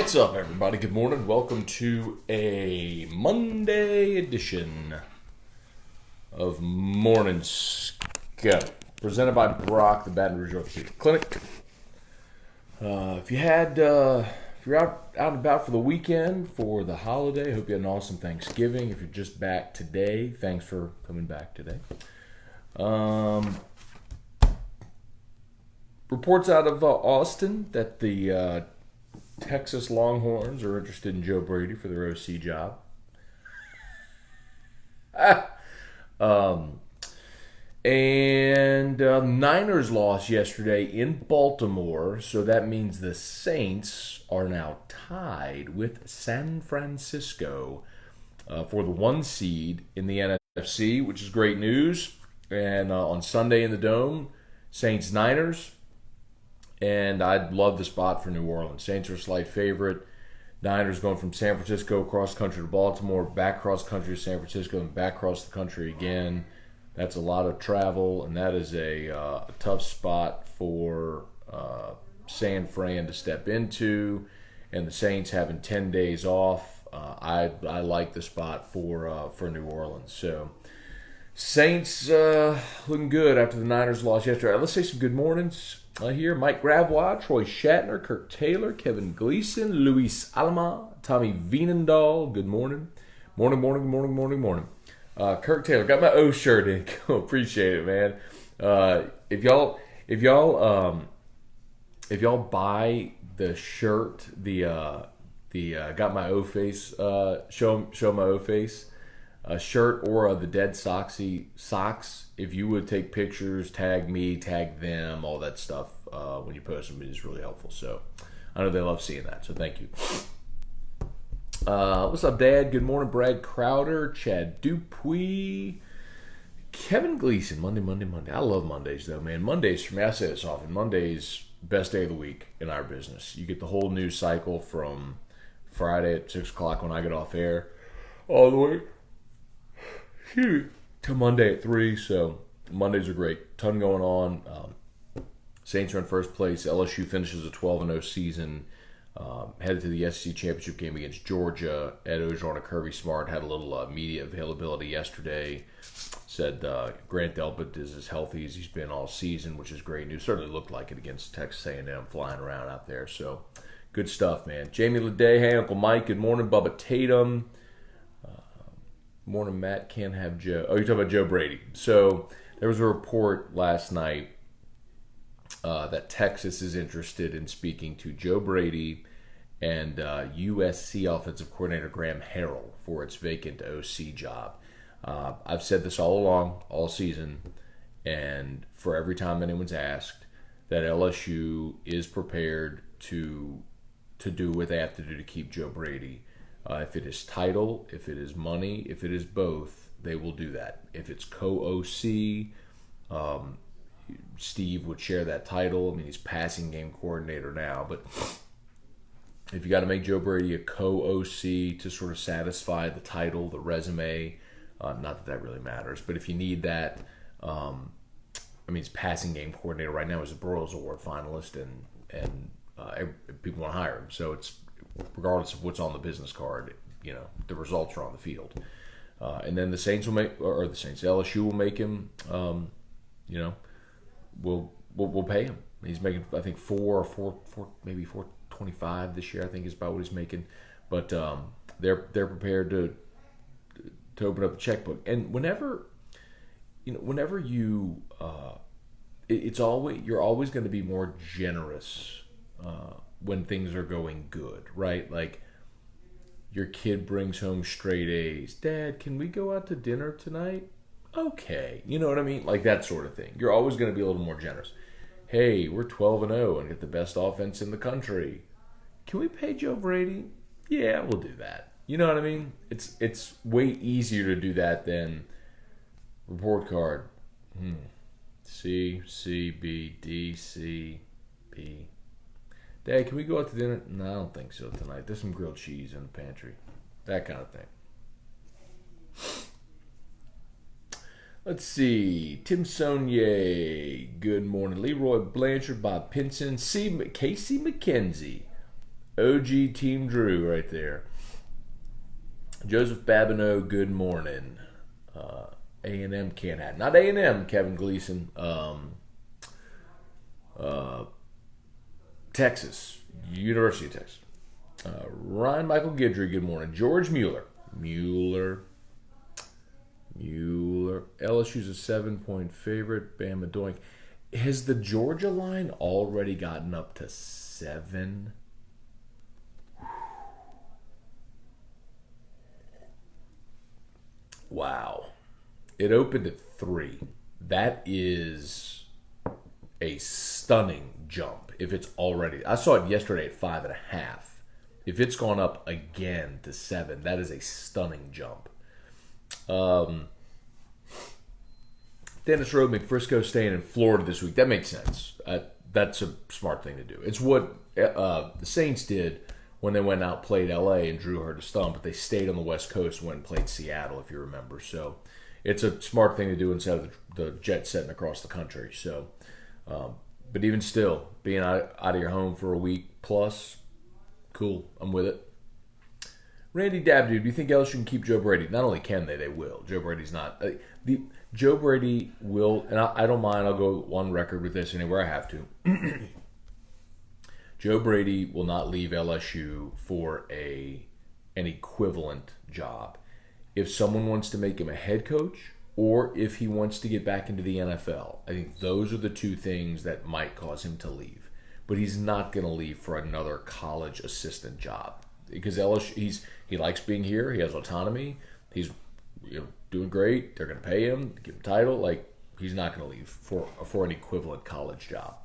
What's up, everybody? Good morning. Welcome to a Monday edition of Morning Scone, presented by Brock, the Baton Rouge Orthopedic Clinic. If you're out and about for the weekend, for the holiday, hope you had an awesome Thanksgiving. If you're just back today, thanks for coming back today. Reports out of Austin that the Texas Longhorns are interested in Joe Brady for their OC job. Niners lost yesterday in Baltimore, so that means the Saints are now tied with San Francisco for the 1 seed in the NFC, which is great news. And on Sunday in the Dome, Saints-Niners. And I'd love the spot for New Orleans. Saints are a slight favorite. Niners going from San Francisco cross country to Baltimore, back cross country to San Francisco, and back across the country again. That's a lot of travel, and that is a tough spot for San Fran to step into. And the Saints having 10 days off, I like the spot for New Orleans. So Saints looking good after the Niners lost yesterday. Let's say some good mornings. Here, Mike Gravois, Troy Shatner, Kirk Taylor, Kevin Gleason, Luis Alama, Tommy Vienendahl. Good morning. Morning. Kirk Taylor, got my O shirt in. Appreciate it, man. If y'all buy the shirt, the got my O face, show my O face, shirt or the Dead Soxy socks. If you would take pictures, tag me, tag them, all that stuff when you post them, it is really helpful. So I know they love seeing that, so thank you. What's up, Dad? Good morning, Brad Crowder, Chad Dupuis, Kevin Gleason. Monday. I love Mondays, though, man. Mondays, for me, I say this often, Mondays, best day of the week in our business. You get the whole news cycle from Friday at 6 o'clock when I get off air all the way to Monday at 3, so Mondays are great. Ton going on. Saints are in first place. LSU finishes a 12-0 season. Headed to the SEC Championship game against Georgia. Ed Ogeron and Kirby Smart had a little media availability yesterday. Said Grant Delpit is as healthy as he's been all season, which is great news. Certainly looked like it against Texas A&M flying around out there. So good stuff, man. Jamie Leday, hey, Uncle Mike, good morning. Bubba Tatum. Morning, Matt. Can't have Joe. Oh, you're talking about Joe Brady. So there was a report last night that Texas is interested in speaking to Joe Brady and USC offensive coordinator Graham Harrell for its vacant OC job. I've said this all along, all season, and for every time anyone's asked, that LSU is prepared to do what they have to do to keep Joe Brady. If it is title, if it is money, if it is both, they will do that. If it's co-OC, Steve would share that title. I mean, he's passing game coordinator now, but if you got to make Joe Brady a co-OC to sort of satisfy the title, the resume, not that really matters, but if you need that, he's passing game coordinator right now. He's a Burrow Award finalist, and people want to hire him. So it's regardless of what's on the business card, the results are on the field. And then the Saints will LSU will make him, we'll pay him. He's making, I think, maybe $425 this year, I think is about what he's making. But they're prepared to open up a checkbook. And whenever you, you're always going to be more generous when things are going good, right? Like, your kid brings home straight A's. Dad, can we go out to dinner tonight? Okay. You know what I mean? Like that sort of thing. You're always going to be a little more generous. Hey, we're 12-0 and get the best offense in the country. Can we pay Joe Brady? Yeah, we'll do that. You know what I mean? It's way easier to do that than report card. C, B, D, C, B. Dad, can we go out to dinner? No, I don't think so tonight. There's some grilled cheese in the pantry. That kind of thing. Let's see. Tim Sonier, good morning. Leroy Blanchard, Bob Pinson, Casey McKenzie. OG Team Drew right there. Joseph Babineau, good morning. A&M can't have. Not A&M, Kevin Gleason. Texas. University of Texas. Ryan Michael Guidry, good morning. George Mueller. LSU's a 7-point favorite. Bama doink. Has the Georgia line already gotten up to 7? Wow. It opened at 3. That is a stunning jump. If it's already, I saw it yesterday at 5.5. If it's gone up again to 7, that is a stunning jump. Dennis Road, McFrisco staying in Florida this week. That makes sense. That's a smart thing to do. It's what the Saints did when they went out, played L.A. and Drew heard a stump, but they stayed on the West Coast and went and played Seattle, if you remember. So it's a smart thing to do instead of the jet setting across the country. So, but even still, being out of your home for a week plus, cool. I'm with it. Randy Dabdude, do you think LSU can keep Joe Brady? Not only can they will. Joe Brady's not. Joe Brady will, and I don't mind, I'll go on record with this anywhere I have to. Joe Brady will not leave LSU for an equivalent job. If someone wants to make him a head coach or if he wants to get back into the NFL, I think those are the two things that might cause him to leave. But he's not going to leave for another college assistant job because LSU, he likes being here. He has autonomy. He's doing great. They're going to pay him, give him a title. Like, he's not going to leave for an equivalent college job.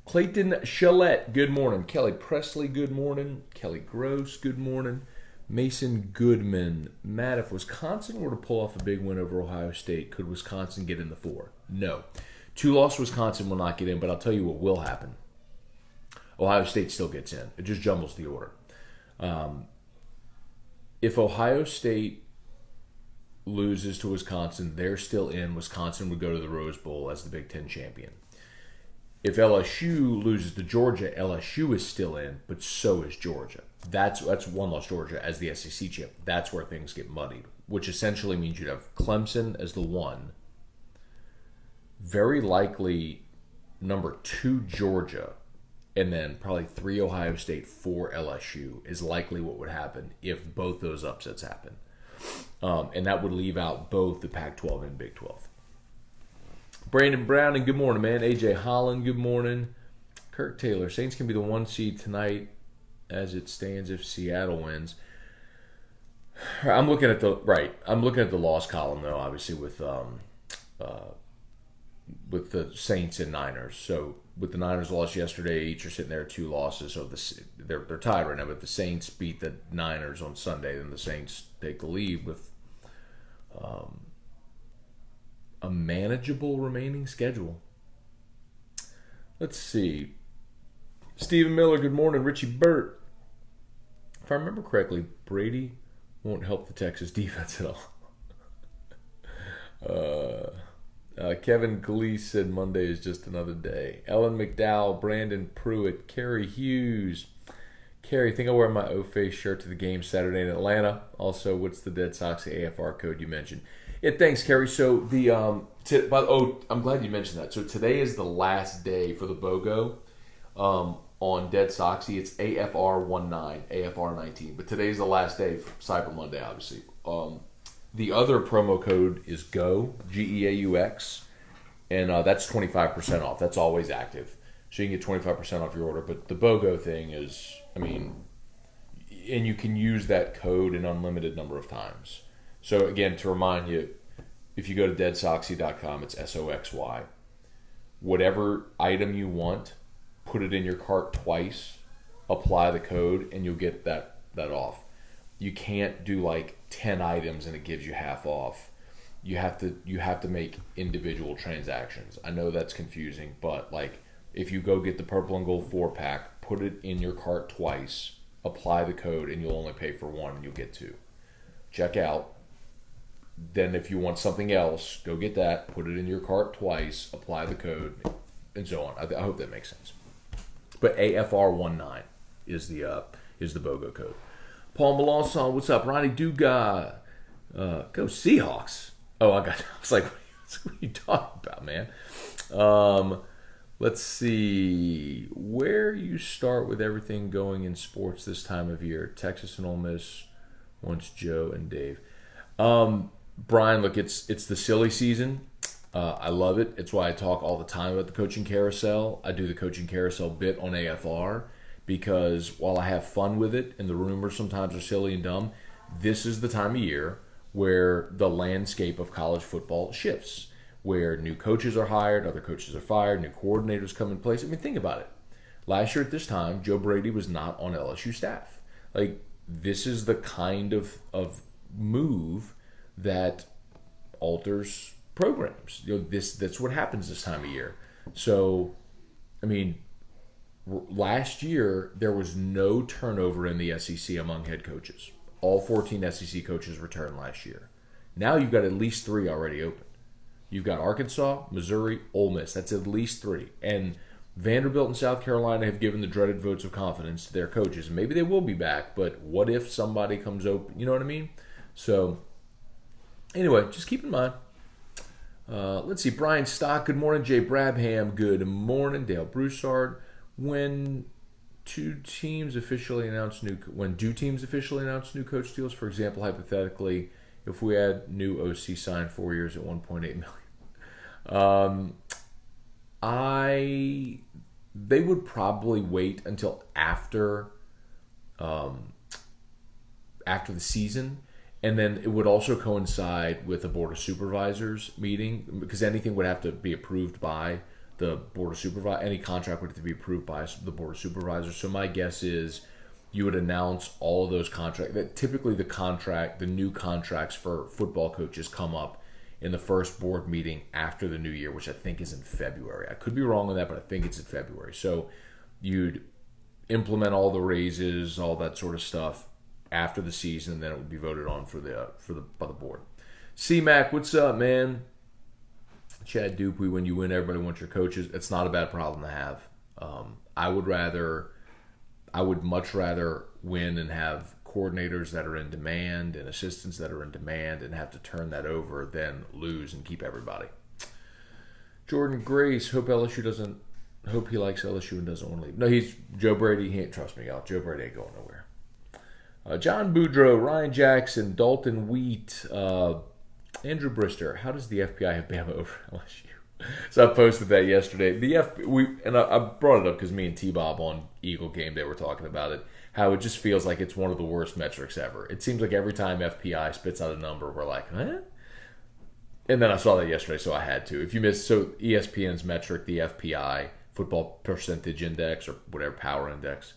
Clayton Chalette, good morning. Kelly Presley, good morning. Kelly Gross, good morning. Mason Goodman. Matt, if Wisconsin were to pull off a big win over Ohio State, could Wisconsin get in the 4? No. 2-loss Wisconsin will not get in, but I'll tell you what will happen. Ohio State still gets in. It just jumbles the order. If Ohio State loses to Wisconsin, they're still in. Wisconsin would go to the Rose Bowl as the Big Ten champion. If LSU loses to Georgia, LSU is still in, but so is Georgia. That's one-loss Georgia as the SEC champ. That's where things get muddied, which essentially means you'd have Clemson as the 1. Very likely number 2 Georgia, and then probably 3 Ohio State, 4 LSU is likely what would happen if both those upsets happen. And that would leave out both the Pac-12 and Big 12. Brandon Brown, and good morning, man. AJ Holland, good morning. Kirk Taylor, Saints can be the 1 seed tonight as it stands if Seattle wins. I'm looking at the loss column though, obviously with the Saints and Niners. So with the Niners lost yesterday, each are sitting there at 2 losses, so they're tied right now. But the Saints beat the Niners on Sunday, then the Saints take the lead with a manageable remaining schedule. Let's see. Stephen Miller, good morning. Richie Burt. If I remember correctly, Brady won't help the Texas defense at all. Kevin Gleese said Monday is just another day. Ellen McDowell, Brandon Pruitt, Kerry Hughes. Kerry, think I'll wear my O-Face shirt to the game Saturday in Atlanta. Also, what's the Dead Sox AFR code you mentioned? Yeah, thanks, Kerry. So I'm glad you mentioned that. So today is the last day for the BOGO on Dead Soxy. It's AFR19, AFR19. But today's the last day for Cyber Monday, obviously. The other promo code is GEAUX, G-E-A-U-X, and that's 25% off. That's always active. So you can get 25% off your order. But the BOGO thing is, and you can use that code an unlimited number of times. So again, to remind you, if you go to deadsoxy.com, it's SOXY. Whatever item you want, put it in your cart twice, apply the code, and you'll get that off. You can't do like 10 items and it gives you half off. You have to make individual transactions. I know that's confusing, but like if you go get the purple and gold 4-pack, put it in your cart twice, apply the code, and you'll only pay for 1 and you'll get 2. Check out. Then if you want something else, go get that, put it in your cart twice, apply the code, and so on. I hope that makes sense. But AFR19 is the BOGO code. Paul Melanson, what's up? Ronnie Duga, go Seahawks. Oh, I was like, what are you talking about, man? Let's see. Where you start with everything going in sports this time of year? Texas and Ole Miss, once Joe and Dave. Brian, look, it's the silly season. I love it. It's why I talk all the time about the coaching carousel. I do the coaching carousel bit on AFR because while I have fun with it and the rumors sometimes are silly and dumb, this is the time of year where the landscape of college football shifts, where new coaches are hired, other coaches are fired, new coordinators come in place. I mean, think about it. Last year at this time, Joe Brady was not on LSU staff. Like, this is the kind of move that alters programs. That's what happens this time of year. So, I mean, last year there was no turnover in the SEC among head coaches. All 14 SEC coaches returned last year. Now you've got at least 3 already open. You've got Arkansas, Missouri, Ole Miss. That's at least 3. And Vanderbilt and South Carolina have given the dreaded votes of confidence to their coaches. And maybe they will be back, but what if somebody comes open? You know what I mean? So, anyway, just keep in mind. Let's see. Brian Stock, good morning. Jay Brabham, good morning. Dale Broussard. When do teams officially announce new coach deals? For example, hypothetically, if we had new OC signed 4 years at $1.8 million, they would probably wait until after the season. And then it would also coincide with the Board of Supervisors meeting because anything would have to be approved by the Board of Supervisors. Any contract would have to be approved by the Board of Supervisors. So my guess is you would announce all of those contracts. That typically the new contracts for football coaches come up in the first board meeting after the new year, which I think is in February. I could be wrong on that, but I think it's in February. So you'd implement all the raises, all that sort of stuff after the season, and then it would be voted on by the board. C-Mac, what's up, man? Chad Dupuy, when you win, everybody wants your coaches. It's not a bad problem to have. I would much rather win and have coordinators that are in demand and assistants that are in demand and have to turn that over than lose and keep everybody. Jordan Grace, hope he likes LSU and doesn't want to leave. No, he's Joe Brady. He ain't, trust me, y'all. Joe Brady ain't going nowhere. John Boudreau, Ryan Jackson, Dalton Wheat, Andrew Brister. How does the FBI have Bama over LSU? So I posted that yesterday. I brought it up because me and T-Bob on Eagle Game Day were talking about it. How it just feels like it's one of the worst metrics ever. It seems like every time FPI spits out a number, we're like, huh? And then I saw that yesterday, so I had to. If you missed, so ESPN's metric, the FPI, Football Percentage Index, or whatever, Power Index,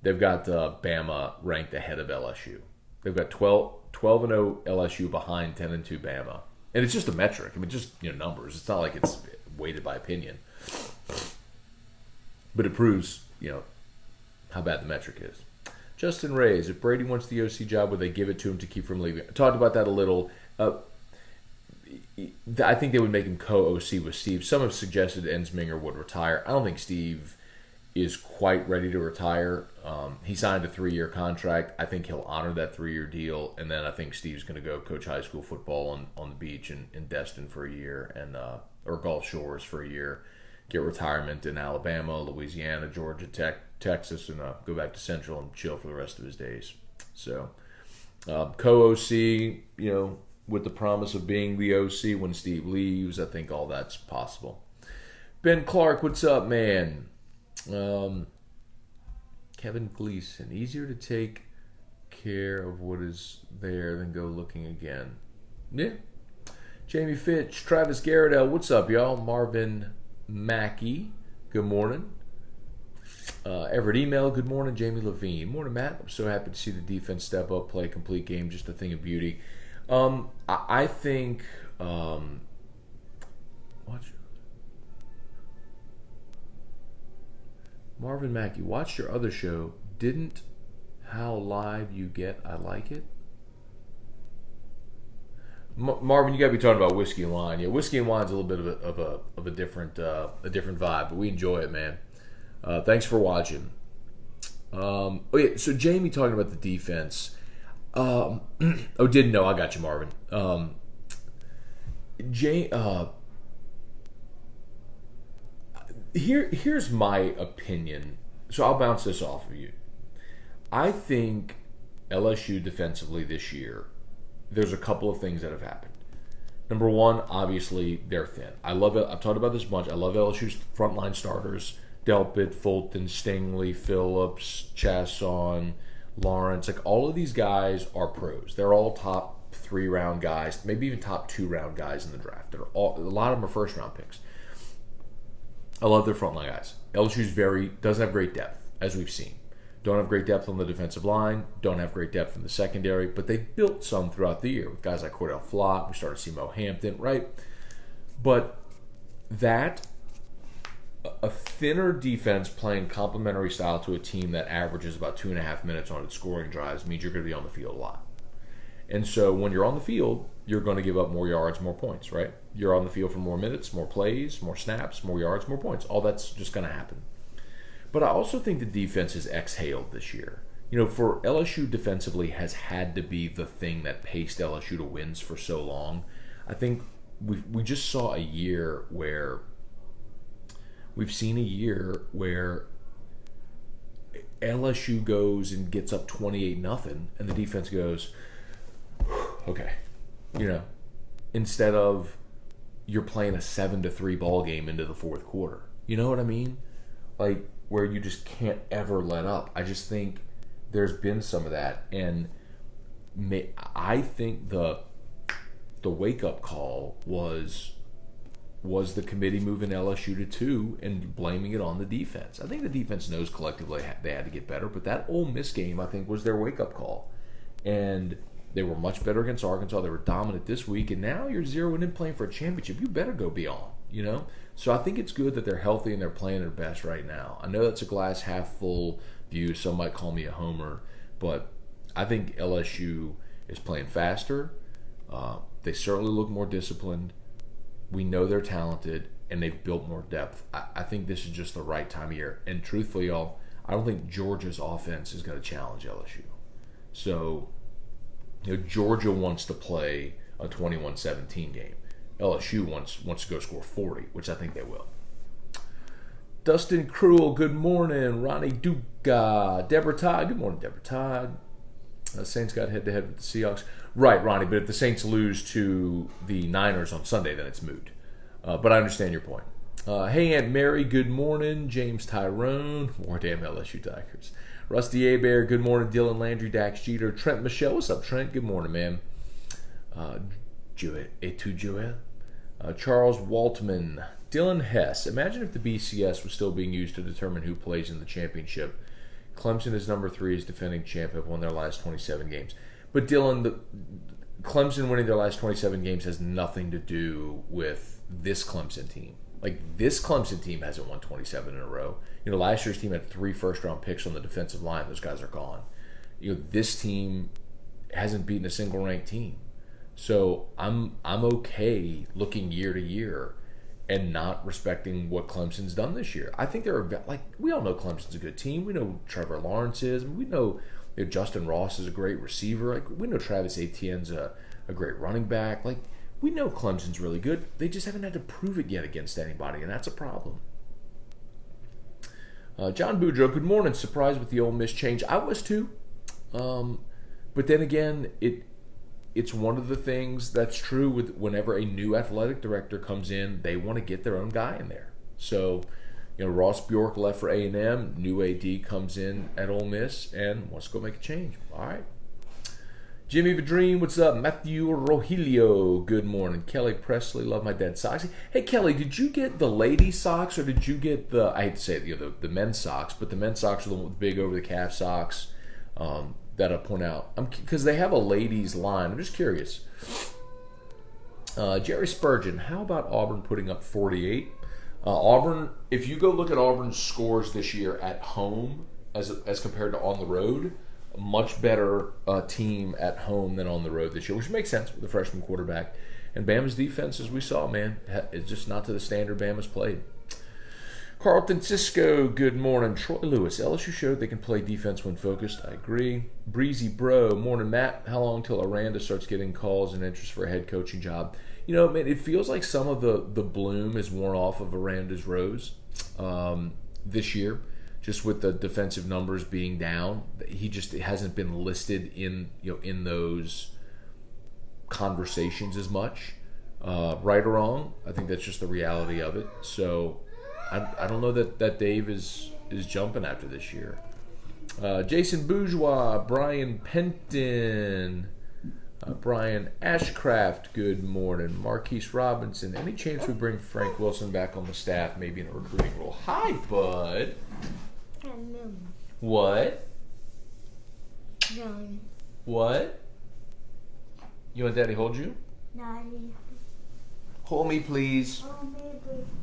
they've got Bama ranked ahead of LSU. They've got 12-0 LSU behind 10-2 Bama. And it's just a metric. I mean, just numbers. It's not like it's weighted by opinion. But it proves, how bad the metric is. Justin Reyes, if Brady wants the OC job, would they give it to him to keep from leaving? I talked about that a little. I think they would make him co-OC with Steve. Some have suggested Ensminger would retire. I don't think Steve is quite ready to retire. He signed a 3-year contract. I think he'll honor that 3-year deal, and then I think Steve's going to go coach high school football on the beach in Destin for a year, and or Gulf Shores for a year, get retirement in Alabama, Louisiana, Georgia, Texas, and go back to Central and chill for the rest of his days. So co-OC, with the promise of being the OC when Steve leaves, I think all that's possible. Ben Clark, what's up, man? Kevin Gleason, easier to take care of what is there than go looking again. Yeah. Jamie Fitch, Travis Garrett, what's up, y'all? Marvin Mackey, good morning. Everett Email, good morning. Jamie Levine, morning, Matt. I'm so happy to see the defense step up, play a complete game, just a thing of beauty. I think Marvin Mackey, watched your other show. Didn't how live you get? I like it. Marvin, you got to be talking about Whiskey and Wine. Yeah, Whiskey and Wine's a little bit of a different vibe, but we enjoy it, man. Thanks for watching. Oh yeah, so Jamie talking about the defense. Didn't know. I got you, Marvin. Jay, here's my opinion. So I'll bounce this off of you. I think LSU defensively this year, there's a couple of things that have happened. Number one, obviously, they're thin. I love it. I've talked about this a bunch. I love LSU's frontline starters. Delpit, Fulton, Stingley, Phillips, Chasson, Lawrence. Like, all of these guys are pros. They're all top 3-round guys, maybe even top 2-round guys in the draft. A lot of them are first-round picks. I love their frontline guys. LSU's doesn't have great depth, as we've seen. Don't have great depth on the defensive line. Don't have great depth in the secondary. But they've built some throughout the year with guys like Cordell Flott. We started to see Mo Hampton, right? But a thinner defense playing complementary style to a team that averages about 2.5 minutes on its scoring drives means you're going to be on the field a lot. And so when you're on the field, you're going to give up more yards, more points, right? You're on the field for more minutes, more plays, more snaps, more yards, more points. All that's just going to happen. But I also think the defense has exhaled this year. For LSU defensively has had to be the thing that paced LSU to wins for so long. I think we just saw a year where LSU goes and gets up 28-0, and the defense goes, okay, instead of you're playing a 7-3 ball game into the fourth quarter. You know what I mean? Like, where you just can't ever let up. I just think there's been some of that, and I think the wake-up call was the committee moving LSU to 2 and blaming it on the defense. I think the defense knows collectively they had to get better, but that Ole Miss game, I think, was their wake-up call. And they were much better against Arkansas. They were dominant this week, and now you're zeroing in playing for a championship. You better go beyond, So I think it's good that they're healthy and they're playing their best right now. I know that's a glass half full view. Some might call me a homer, but I think LSU is playing faster. They certainly look more disciplined. We know they're talented, and they've built more depth. I think this is just the right time of year. And truthfully, y'all, I don't think Georgia's offense is going to challenge LSU. So, Georgia wants to play a 21-17 game. LSU wants to go score 40, which I think they will. Dustin Cruel, good morning. Ronnie Duca. Deborah Todd, good morning, Deborah Todd. Saints got head-to-head with the Seahawks. Right, Ronnie, but if the Saints lose to the Niners on Sunday, then it's moot. But I understand your point. Hey, Aunt Mary, good morning. James Tyrone. More damn LSU Tigers. Rusty Abear, good morning. Dylan Landry, Dax Jeter. Trent Michelle, what's up, Trent? Good morning, man. Joel. Charles Waltman. Dylan Hess. Imagine if the BCS was still being used to determine who plays in the championship. Clemson is number 3 as defending champ, have won their last 27 games. But Dylan, Clemson winning their last 27 games has nothing to do with this Clemson team. Like, this Clemson team hasn't won 27 in a row. Last year's team had 3 first-round picks on the defensive line. Those guys are gone. This team hasn't beaten a single ranked team. So I'm okay looking year to year and not respecting what Clemson's done this year. I think we all know Clemson's a good team. We know Trevor Lawrence is. We know Justin Ross is a great receiver. Like, we know Travis Etienne's a great running back. Like, we know Clemson's really good. They just haven't had to prove it yet against anybody, and that's a problem. John Boudreaux, good morning. Surprised with the Ole Miss change. I was too. But then again, it's one of the things that's true with whenever a new athletic director comes in, they want to get their own guy in there. So, Ross Bjork left for A&M. New AD comes in at Ole Miss and wants to go make a change. All right. Jimmy Vadream, what's up? Matthew Rogelio, good morning. Kelly Presley, love my dead socks. Hey, Kelly, did you get the lady socks or did you get I hate to say it, the men's socks, but the men's socks are the big over-the-calf socks that I point out. Because they have a ladies line. I'm just curious. Jerry Spurgeon, how about Auburn putting up 48? Auburn, if you go look at Auburn's scores this year at home as compared to on the road, a much better team at home than on the road this year, which makes sense with the freshman quarterback. And Bama's defense, as we saw, man, is just not to the standard Bama's played. Carlton Cisco, good morning. Troy Lewis, LSU showed they can play defense when focused. I agree. Breezy Bro, morning Matt. How long till Aranda starts getting calls and interest for a head coaching job? Man, it feels like some of the bloom is worn off of Aranda's rose this year, just with the defensive numbers being down. He just hasn't been listed in those conversations as much. Right or wrong, I think that's just the reality of it. So I don't know that Dave is jumping after this year. Jason Bourgeois, Brian Penton, Brian Ashcraft, good morning. Marquise Robinson, any chance we bring Frank Wilson back on the staff, maybe in a recruiting role? Hi, bud. What? What? You want Daddy hold you? Daddy. Hold me, please.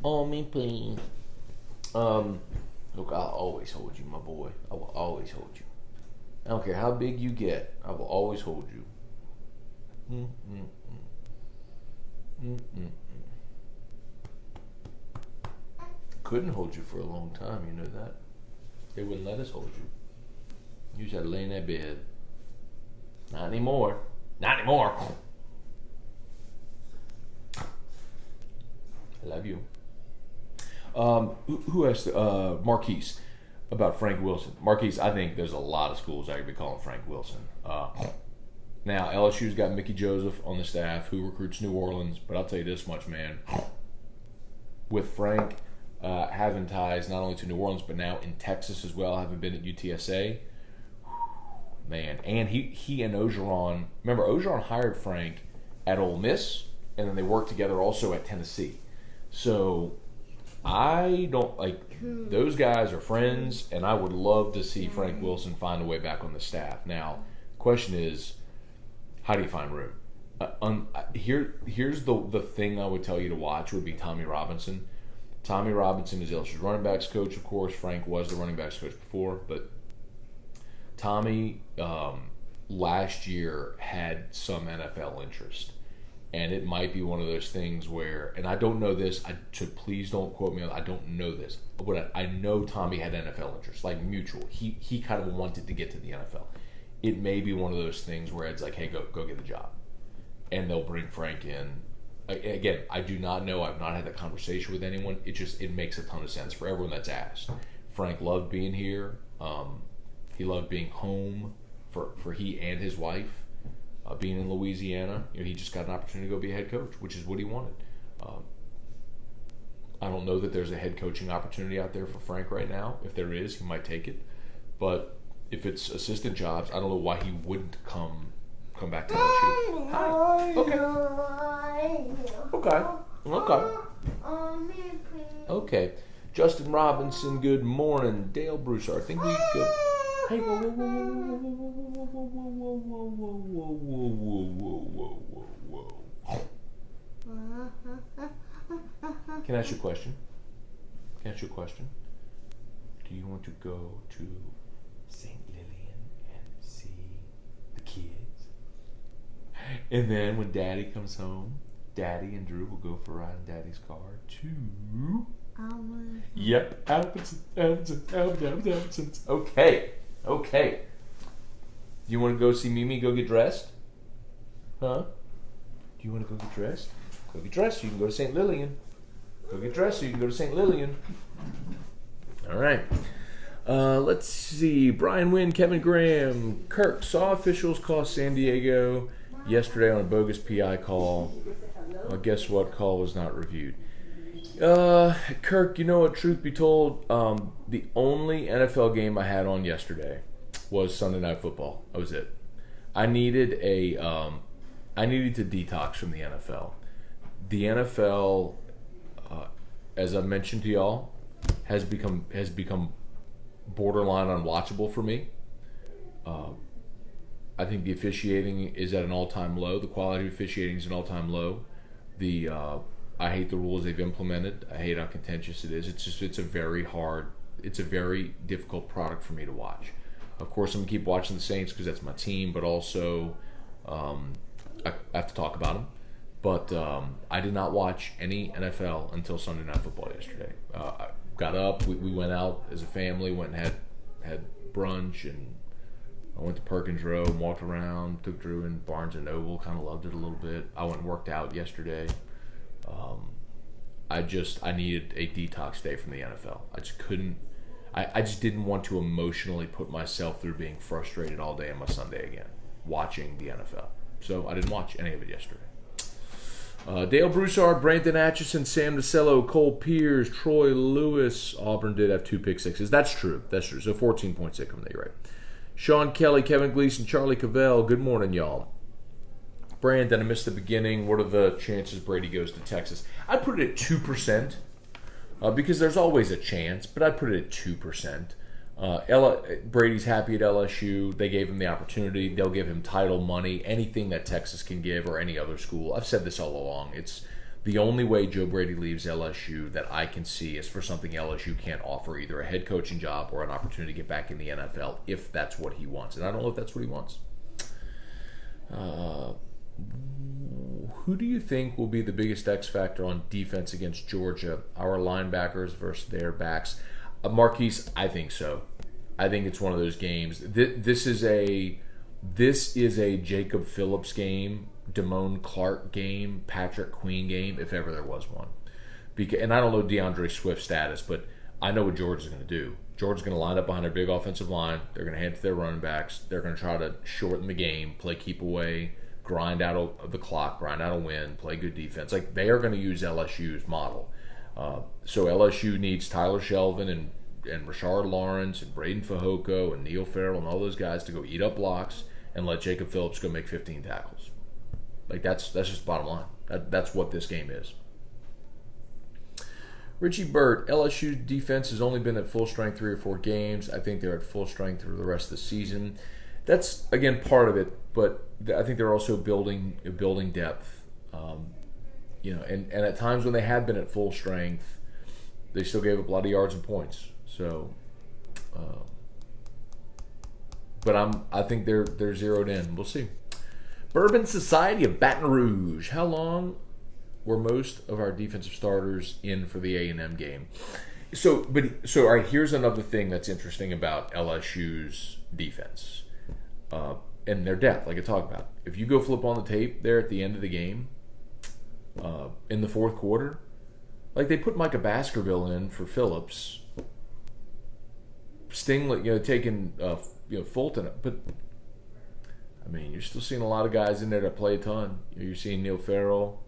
Hold me, please. Look, I'll always hold you, my boy. I will always hold you. I don't care how big you get. I will always hold you. Couldn't hold you for a long time, you know that. They wouldn't let us hold you. You just had to lay in that bed. Not anymore. Not anymore. I love you. Who asked Marquise about Frank Wilson? Marquise, I think there's a lot of schools I could be calling Frank Wilson. Now, LSU's got Mickey Joseph on the staff who recruits New Orleans, but I'll tell you this much, man. With Frank having ties not only to New Orleans, but now in Texas as well, having been at UTSA, man. And he and Ogeron, remember, Ogeron hired Frank at Ole Miss, and then they worked together also at Tennessee. So I don't those guys are friends, and I would love to see Frank Wilson find a way back on the staff. Now, the question is, how do you find room? Here's the thing I would tell you to watch would be Tommy Robinson. Tommy Robinson is LSU's running backs coach, of course. Frank was the running backs coach before, but Tommy last year had some NFL interest. And it might be one of those things where, and I don't know this, so please don't quote me on, I don't know this, but I know Tommy had NFL interest, like mutual. He kind of wanted to get to the NFL. It may be one of those things where it's like, hey, go get the job. And they'll bring Frank in. Again, I do not know. I've not had that conversation with anyone. It makes a ton of sense for everyone that's asked. Frank loved being here. He loved being home for he and his wife. Being in Louisiana, he just got an opportunity to go be a head coach, which is what he wanted. I don't know that there's a head coaching opportunity out there for Frank right now. If there is, he might take it. But if it's assistant jobs, I don't know why he wouldn't come back to LSU. Hi. Okay. Justin Robinson, good morning. Dale Broussard, I think we go. Hey, whoa. Can I ask you a question? Do you want to go to St. Lillian and see the kids? And then when Daddy comes home, Daddy and Drew will go for a ride in Daddy's car to... Yep, Albertsons. Okay. You want to go see Mimi go get dressed? Huh? Do you want to go get dressed? Go get dressed so you can go to St. Lillian. Go get dressed so you can go to St. Lillian. All right. Let's see. Brian Wynn, Kevin Graham, Kirk saw officials call San Diego yesterday on a bogus PI call. Guess what? Call was not reviewed. Kirk, you know what? Truth be told, the only NFL game I had on yesterday was Sunday Night Football. That was it. I needed to detox from the NFL. The NFL, as I've mentioned to y'all, has become borderline unwatchable for me. I think the officiating is at an all-time low. The quality of officiating is an all-time low. I hate the rules they've implemented. I hate how contentious it is. It's a very difficult product for me to watch. Of course, I'm going to keep watching the Saints because that's my team, but also I have to talk about them. But I did not watch any NFL until Sunday Night Football yesterday. Got got up. We went out as a family, went and had brunch, and I went to Perkins Row and walked around, took Drew in Barnes & Noble, kind of loved it a little bit. I went and worked out yesterday. I needed a detox day from the NFL. I just couldn't, I just didn't want to emotionally put myself through being frustrated all day on my Sunday again, watching the NFL. So I didn't watch any of it yesterday. Dale Broussard, Brandon Atchison, Sam DeCello, Cole Pierce, Troy Lewis. Auburn did have 2 pick sixes. That's true. So 14 points from there, right? Sean Kelly, Kevin Gleason, Charlie Cavell. Good morning, y'all. Brandon, I missed the beginning. What are the chances Brady goes to Texas? I'd put it at 2%, because there's always a chance, but I'd put it at 2%. Brady's happy at LSU. They gave him the opportunity. They'll give him title money, anything that Texas can give or any other school. I've said this all along. It's the only way Joe Brady leaves LSU that I can see is for something LSU can't offer, either a head coaching job or an opportunity to get back in the NFL, if that's what he wants. And I don't know if that's what he wants. Who do you think will be the biggest X factor on defense against Georgia? Our linebackers versus their backs. Marquise, I think so. I think it's one of those games. This is a Jacob Phillips game, Damone Clark game, Patrick Queen game, if ever there was one. And I don't know DeAndre Swift's status, but I know what Georgia's going to do. Georgia's going to line up behind their big offensive line. They're going to hand it to their running backs. They're going to try to shorten the game, play keep away, grind out of the clock, grind out a win, play good defense. Like, they are going to use LSU's model. So LSU needs Tyler Shelvin and Rashard Lawrence and Braden Fajoko and Neil Farrell and all those guys to go eat up blocks and let Jacob Phillips go make 15 tackles. Like, that's just the bottom line. That's what this game is. Richie Burt, LSU's defense has only been at full strength 3 or 4 games. I think they're at full strength through the rest of the season. That's, again, part of it, but I think they're also building depth. And at times when they had been at full strength, they still gave up a lot of yards and points. So, but I think they're zeroed in. We'll see. Bourbon Society of Baton Rouge. How long were most of our defensive starters in for the A&M game? So all right. Here's another thing that's interesting about LSU's defense, and their depth. Like I talked about, if you go flip on the tape there at the end of the game, in the fourth quarter, like, they put Micah Baskerville in for Phillips. Stingley, taking Fulton, but I mean, you're still seeing a lot of guys in there that play a ton. You're seeing Neil Farrell,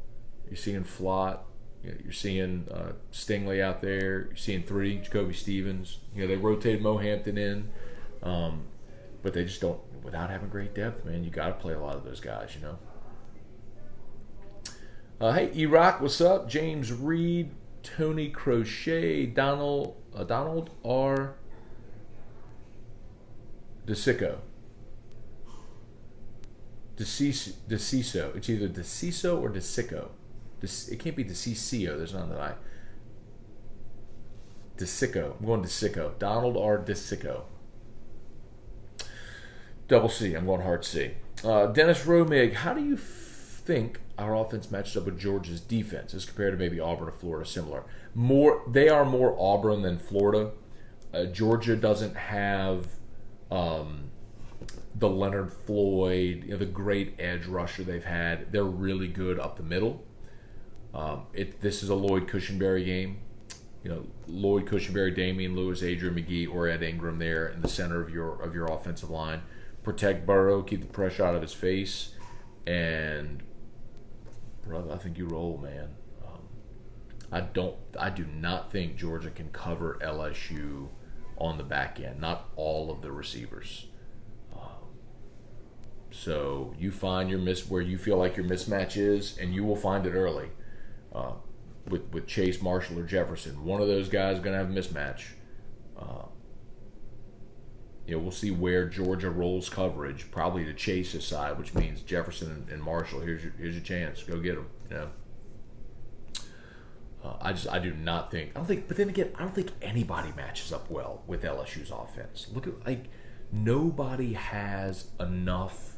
you're seeing Flott, you're seeing Stingley out there, you're seeing 3 Jacoby Stevens. They rotated Mo Hampton in, but they just don't. Without having great depth, man, you got to play a lot of those guys. Hey, E-Rock, what's up? James Reed, Tony Crochet, Donald R. DeCicco. DeCiso. It's either DeCiso or DeCicco. It can't be DeCicio. There's not an I. DeCicco. I'm going DeCicco. Donald R. DeCicco. Double C. I'm going hard C. Dennis Romig, how do you think our offense matches up with Georgia's defense as compared to maybe Auburn or Florida? Similar. They are more Auburn than Florida. Georgia doesn't have the Leonard Floyd, the great edge rusher they've had. They're really good up the middle. This is a Lloyd Cushenberry game. Lloyd Cushenberry, Damian Lewis, Adrian McGee, or Ed Ingram there in the center of your offensive line. Protect Burrow, keep the pressure out of his face, and brother, I think you roll, man. I do not think Georgia can cover LSU on the back end. Not all of the receivers. So you find where you feel like your mismatch is, and you will find it early. With Chase, Marshall, or Jefferson, one of those guys is going to have a mismatch. We'll see where Georgia rolls coverage, probably to Chase's side, which means Jefferson and Marshall. Here's your chance. Go get them. I do not think. But then again, I don't think anybody matches up well with LSU's offense. Look at nobody has enough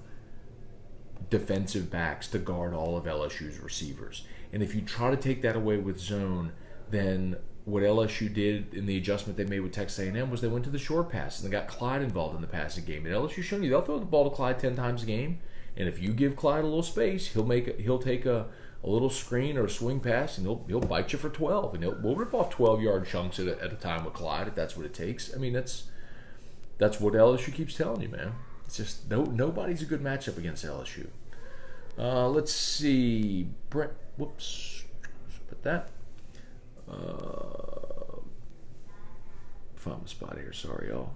defensive backs to guard all of LSU's receivers. And if you try to take that away with zone, then what LSU did in the adjustment they made with Texas A&M was they went to the short pass and they got Clyde involved in the passing game. And LSU showing you they'll throw the ball to Clyde 10 times a game, and if you give Clyde a little space, he'll take a little screen or a swing pass and he'll bite you for 12, and we'll rip off 12-yard chunks at a time with Clyde if that's what it takes. I mean, that's what LSU keeps telling you, man. It's just nobody's a good matchup against LSU. Let's see, Brett. Whoops, let's put that. Found the spot here. Sorry, y'all.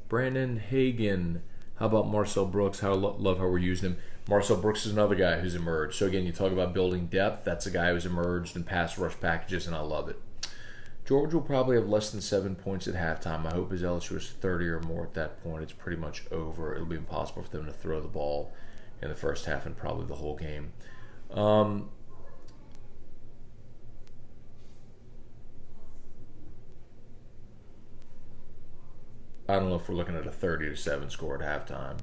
Brandon Hagan. How about Marcel Brooks? Love how we're using him. Marcel Brooks is another guy who's emerged. So again, you talk about building depth. That's a guy who's emerged in pass rush packages, and I love it. Georgia will probably have less than 7 points at halftime. My hope is LSU is 30 or more at that point. It's pretty much over. It'll be impossible for them to throw the ball in the first half and probably the whole game. I don't know if we're looking at a 30-7 score at halftime.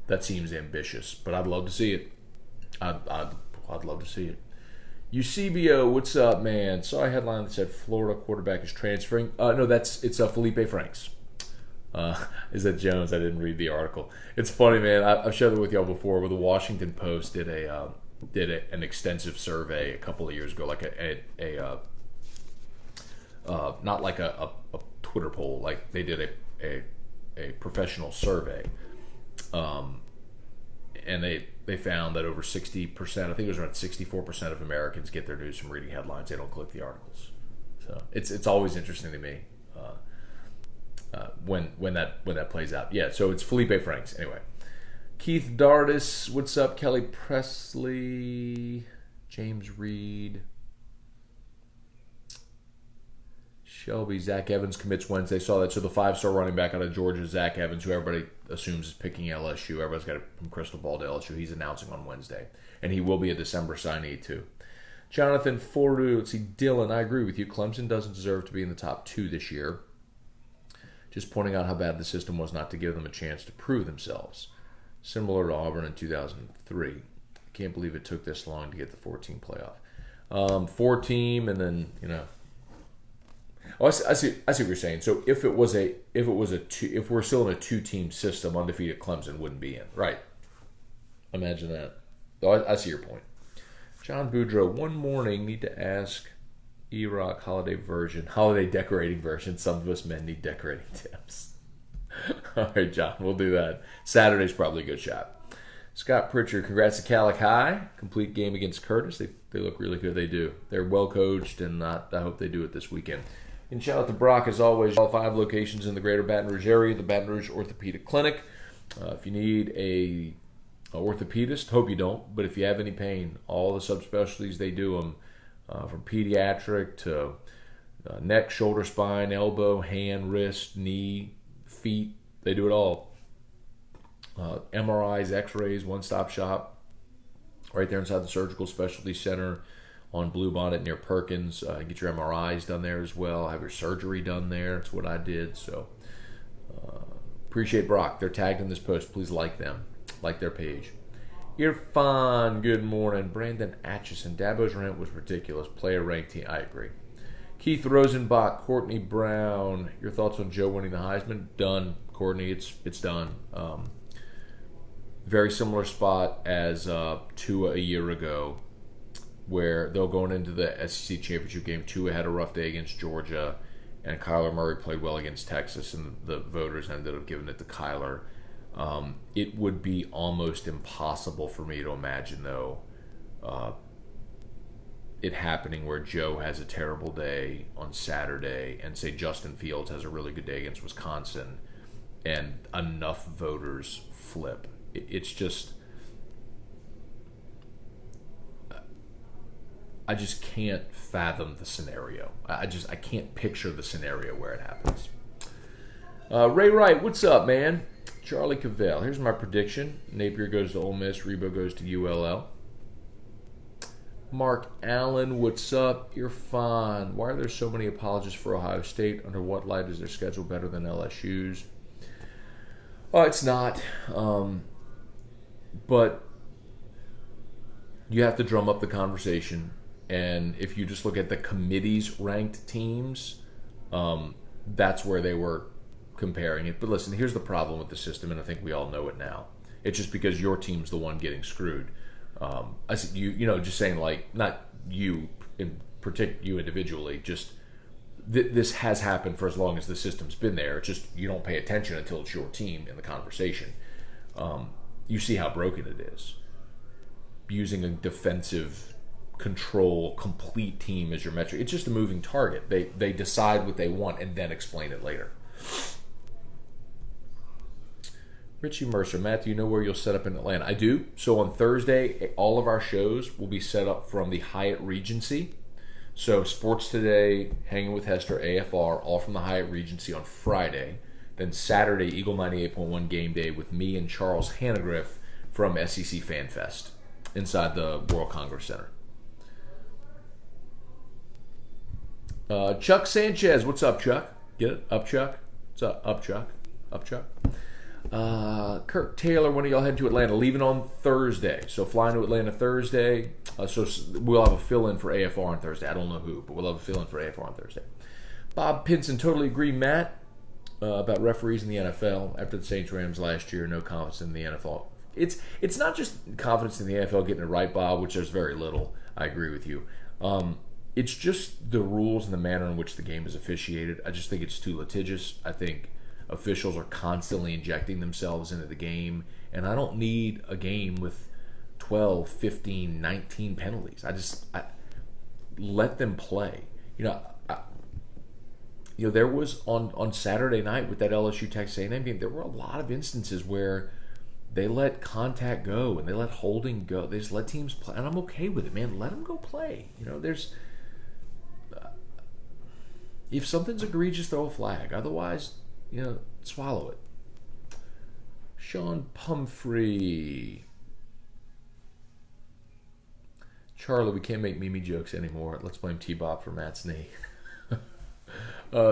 That seems ambitious, but I'd love to see it. I'd love to see it. Eusebio, what's up, man? Saw a headline that said Florida quarterback is transferring. No, it's Felipe Franks. Is that Jones? I didn't read the article. It's funny, man. I've shared it with y'all before, where the Washington Post did an extensive survey a couple of years ago, like not like a Twitter poll, like they did a professional survey, and they found that over 60%, I think it was around 64% of Americans get their news from reading headlines. They don't click the articles. So it's always interesting to me when that plays out. Yeah, so it's Felipe Franks anyway. Keith Dardis, what's up? Kelly Presley, James Reed. Shelby, Zach Evans commits Wednesday. Saw that. So the 5-star running back out of Georgia, Zach Evans, who everybody assumes is picking LSU. Everybody's got a crystal ball to LSU. He's announcing on Wednesday. And he will be a December signee, too. Jonathan Fordu, let's see, Dylan, I agree with you. Clemson doesn't deserve to be in the top 2 this year. Just pointing out how bad the system was not to give them a chance to prove themselves. Similar to Auburn in 2003. I can't believe it took this long to get the 14 playoff. 4-team, and then, Oh, I see what you're saying. So if we're still in a 2-team system, undefeated Clemson wouldn't be in, right? Imagine that. Oh, I see your point. John Boudreaux, one morning need to ask E-Rock holiday decorating version. Some of us men need decorating tips. All right, John, we'll do that. Saturday's probably a good shot. Scott Pritchard, congrats to Calic High. Complete game against Curtis. They look really good. They do. They're well coached, and I hope they do it this weekend. And shout out to Brock, as always. All 5 locations in the greater Baton Rouge area, the Baton Rouge Orthopedic Clinic. If you need a orthopedist, hope you don't, but if you have any pain, all the subspecialties, they do them, from pediatric to neck, shoulder, spine, elbow, hand, wrist, knee, feet. They do it all. MRIs, x-rays, one-stop shop, right there inside the Surgical Specialty Center on Bluebonnet near Perkins. Get your MRIs done there as well. Have your surgery done there. That's what I did. So appreciate Brock. They're tagged in this post. Please like them. Like their page. Irfan, good morning. Brandon Atchison. Dabo's rant was ridiculous. Play a ranked team. I agree. Keith Rosenbach, Courtney Brown. Your thoughts on Joe winning the Heisman? Done, Courtney. It's done. Very similar spot as Tua a year ago, where they're going into the SEC championship game. Tua had a rough day against Georgia, and Kyler Murray played well against Texas, and the voters ended up giving it to Kyler. It would be almost impossible for me to imagine, though, it happening where Joe has a terrible day on Saturday and, say, Justin Fields has a really good day against Wisconsin, and enough voters flip. It's just... I just can't fathom the scenario. I can't picture the scenario where it happens. Ray Wright, what's up, man? Charlie Cavell, here's my prediction. Napier goes to Ole Miss. Rebo goes to ULL. Mark Allen, what's up? You're fine. Why are there so many apologists for Ohio State? Under what light is their schedule better than LSU's? Oh, it's not. But you have to drum up the conversation. And if you just look at the committee's ranked teams, that's where they were comparing it. But listen, here's the problem with the system, and I think we all know it now. It's just because your team's the one getting screwed. I said just saying, like, not you in particular, you individually, just this has happened for as long as the system's been there. It's just you don't pay attention until it's your team in the conversation. You see how broken it is. Using a defensive control complete team as your metric. It's just a moving target. They decide what they want and then explain it later. Richie Mercer, Matt, do you know where you'll set up in Atlanta? I do. So on Thursday, all of our shows will be set up from the Hyatt Regency. So Sports Today, Hanging with Hester, AFR, all from the Hyatt Regency on Friday. Then Saturday, Eagle 98.1 Game Day with me and Charles Hannegriff from SEC Fan Fest inside the World Congress Center. Chuck Sanchez, what's up, Chuck? Get it? Up, Chuck? What's up? Up, Chuck? Up, Chuck? Kirk Taylor, when are y'all heading to Atlanta? Leaving on Thursday. So flying to Atlanta Thursday. So we'll have a fill-in for AFR on Thursday. I don't know who, but we'll have a fill-in for AFR on Thursday. Bob Pinson, totally agree, Matt, about referees in the NFL. After the Saints-Rams last year, no confidence in the NFL. It's not just confidence in the NFL getting it right, Bob, which there's very little. I agree with you. It's just the rules and the manner in which the game is officiated. I just think it's too litigious. I think officials are constantly injecting themselves into the game, and I don't need a game with 12, 15, 19 penalties. I let them play. There was on Saturday night with that LSU Texas A&M game, there were a lot of instances where they let contact go and they let holding go. They just let teams play, and I'm okay with it, man. Let them go play. If something's egregious, throw a flag. Otherwise, swallow it. Sean Pumphrey. Charlie, we can't make Mimi jokes anymore. Let's blame T-Bob for Matt's knee.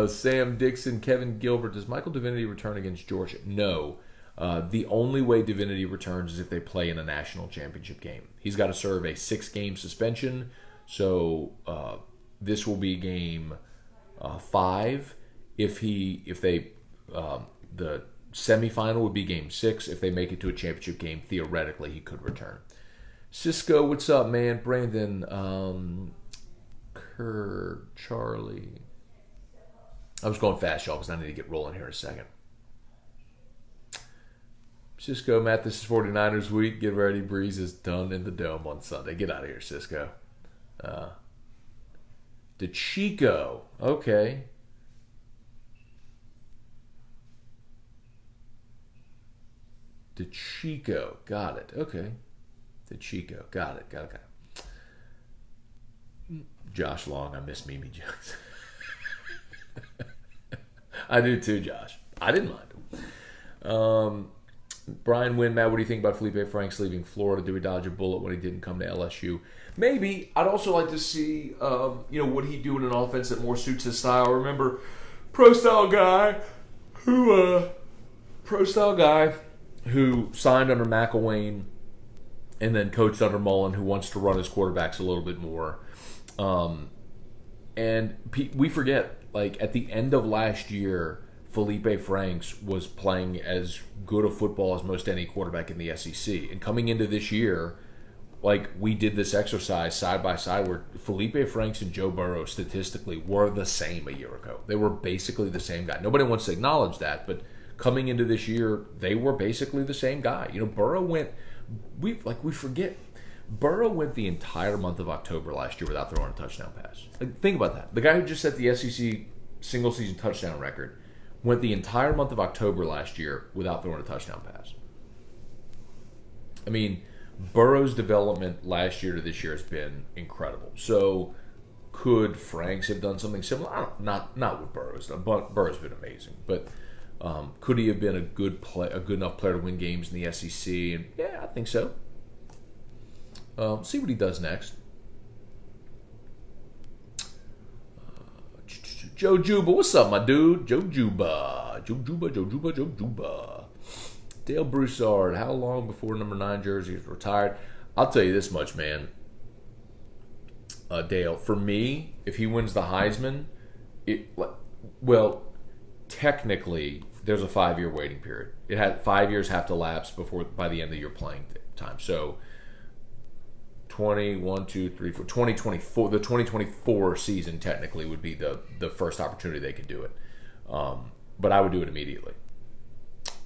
Sam Dixon, Kevin Gilbert. Does Michael Divinity return against Georgia? No. The only way Divinity returns is if they play in a national championship game. He's got to serve a 6-game suspension. So this will be game 5. The semifinal would be game 6. If they make it to a championship game, theoretically he could return. Cisco, what's up, man? Brandon, Charlie. I was going fast, y'all, because I need to get rolling here in a second. Cisco, Matt, this is 49ers week. Get ready. Breeze is done in the Dome on Sunday. Get out of here, Cisco. DeChico. Okay. DeChico. Got it. Okay. DeChico. Got it. Josh Long. I miss Mimi jokes. I do too, Josh. I didn't mind him. Brian Wynn, Matt, what do you think about Felipe Franks leaving Florida? Did we dodge a bullet when he didn't come to LSU? Maybe. I'd also like to see, what he do in an offense that more suits his style. Remember, pro-style guy who signed under McElwain and then coached under Mullen, who wants to run his quarterbacks a little bit more. And we forget, at the end of last year, Felipe Franks was playing as good a football as most any quarterback in the SEC. And coming into this year, we did this exercise side by side where Felipe Franks and Joe Burrow statistically were the same a year ago. They were basically the same guy. Nobody wants to acknowledge that, but coming into this year, they were basically the same guy. Burrow went, we forget, Burrow went the entire month of October last year without throwing a touchdown pass. Think about that. The guy who just set the SEC single season touchdown record went the entire month of October last year without throwing a touchdown pass. I mean, Burrow's development last year to this year has been incredible. So, could Franks have done something similar? Not what Burrow's done. But Burrow's been amazing. But could he have been a good enough player to win games in the SEC? And yeah, I think so. See what he does next. Joe Juba, what's up, my dude? Joe Juba. Dale Broussard, how long before number 9 jersey is retired? I'll tell you this much, man. Dale, for me, if he wins the Heisman, technically there's a 5-year waiting period. 5 years have to lapse by the end of your playing time. So 2024, the 2024 season technically would be the first opportunity they could do it. But I would do it immediately.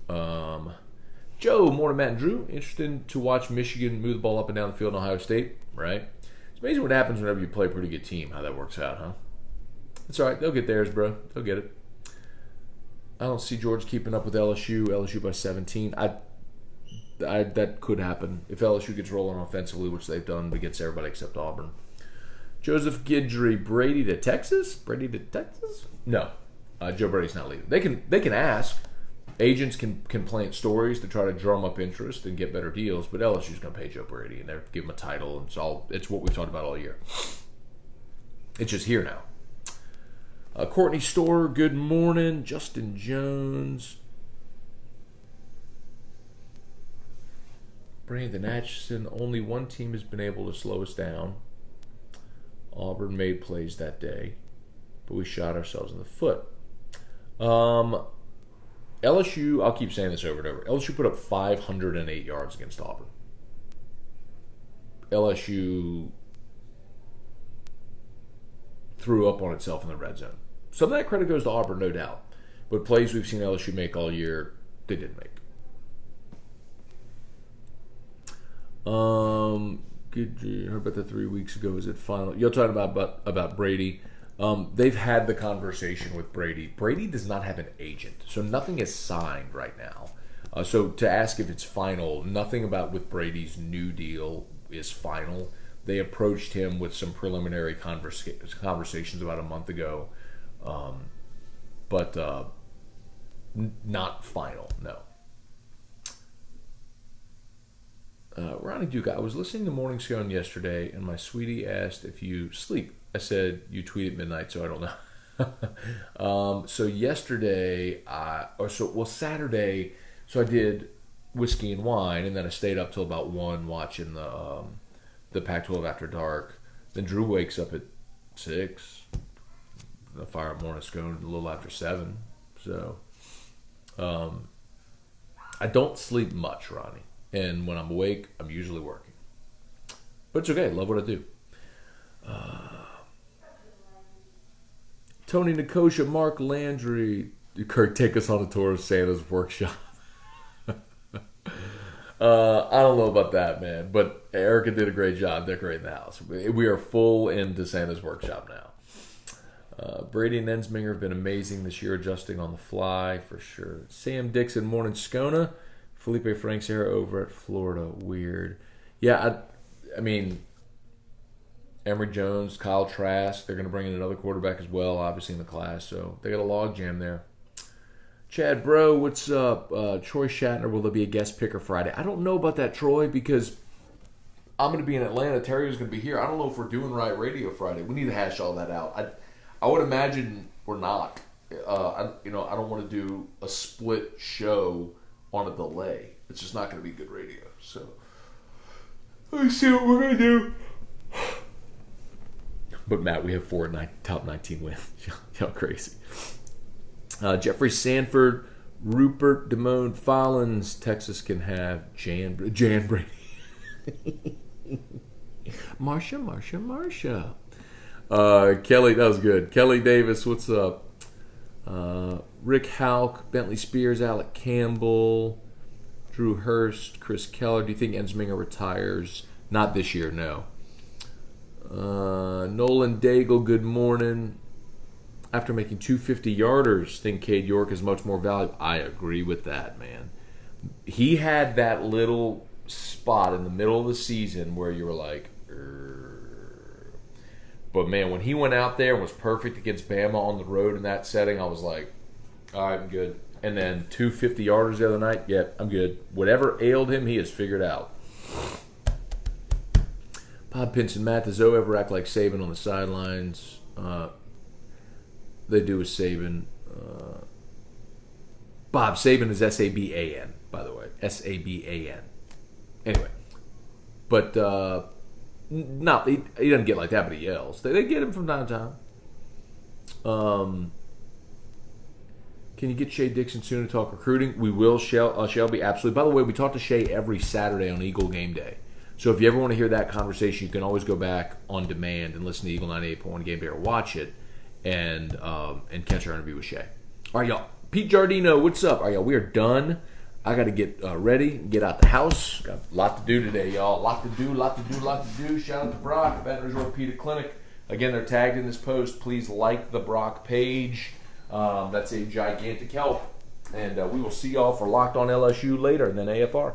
Joe, morning, Matt and Drew. Interested to watch Michigan move the ball up and down the field in Ohio State, right? It's amazing what happens whenever you play a pretty good team, how that works out, huh? It's all right. They'll get theirs, bro. They'll get it. I don't see Georgia keeping up with LSU. LSU by 17. That could happen if LSU gets rolling offensively, which they've done against everybody except Auburn. Joseph Guidry, Brady to Texas? No, Joe Brady's not leaving. They can ask. Agents can plant stories to try to drum up interest and get better deals, but LSU's going to pay Joe Brady and they're give him a title. And it's what we've talked about all year. It's just here now. Courtney Storr, good morning. Justin Jones. Brandon Atchison, only one team has been able to slow us down. Auburn made plays that day, but we shot ourselves in the foot. LSU, I'll keep saying this over and over. LSU put up 508 yards against Auburn. LSU threw up on itself in the red zone. Some of that credit goes to Auburn, no doubt. But plays we've seen LSU make all year, they didn't make. Heard about that 3 weeks ago. Is it final? You're talking about Brady. They've had the conversation with Brady. Brady does not have an agent, so nothing is signed right now. So to ask if it's final, nothing about with Brady's new deal is final. They approached him with some preliminary conversations about a month ago, but not final, no. Ronnie Duke, I was listening to Morning Scone yesterday, and my sweetie asked if you sleep. I said, you tweet at midnight, so I don't know. So yesterday, Saturday, so I did whiskey and wine, and then I stayed up till about 1 watching the Pac-12 After Dark. Then Drew wakes up at 6. I fire up Morning Scone a little after 7. So I don't sleep much, Ronnie. And when I'm awake, I'm usually working. But it's okay. I love what I do. Tony Nicosia, Mark Landry. Kirk, take us on a tour of Santa's workshop. I don't know about that, man. But Erica did a great job decorating the house. We are full into Santa's workshop now. Brady and Ensminger have been amazing this year, adjusting on the fly, for sure. Sam Dixon, morning Scona. Felipe Franks era over at Florida. Weird. Yeah, I mean, Emory Jones, Kyle Trask, they're going to bring in another quarterback as well, obviously in the class. So they got a log jam there. Chad Bro, what's up? Troy Shatner, will there be a guest picker Friday? I don't know about that, Troy, because I'm going to be in Atlanta. Terry's going to be here. I don't know if we're doing right radio Friday. We need to hash all that out. I would imagine we're not. I don't want to do a split show on a delay. It's just not going to be good radio. So let's see what we're going to do. But Matt, we have 4 top 19 wins. Y'all crazy. Jeffrey Sanford, Rupert Damone Follins. Texas can have Jan Brady. Marsha. Kelly, that was good. Kelly Davis, what's up? Rick Halk, Bentley Spears, Alec Campbell, Drew Hurst, Chris Keller. Do you think Ensminger retires? Not this year, no. Nolan Daigle, good morning. After making 250-yarders, think Cade York is much more valuable. I agree with that, man. He had that little spot in the middle of the season where you were like, but man, when he went out there and was perfect against Bama on the road in that setting, I was like, all right, I'm good. And then 250-yarders the other night, yep, I'm good. Whatever ailed him, he has figured out. Bob Pinson, Matt, does Zoe ever act like Saban on the sidelines? They do with Saban. Bob, Saban is S-A-B-A-N, by the way. S-A-B-A-N. Anyway. But not he doesn't get like that, but he yells. They get him from time to time. Can you get Shay Dixon soon to talk recruiting? We will, Shelby, absolutely. By the way, we talk to Shay every Saturday on Eagle Game Day. So if you ever want to hear that conversation, you can always go back on demand and listen to Eagle 98.1 Game Day or watch it and catch our interview with Shay. All right, y'all. Pete Giardino, what's up? All right, y'all. We are done. I got to get ready, get out the house. Got a lot to do today, y'all. A lot to do. Shout out to Brock, Baton Rouge Orthopedic Clinic. Again, they're tagged in this post. Please like the Brock page. That's a gigantic help. And we will see y'all for Locked On LSU later, and then AFR.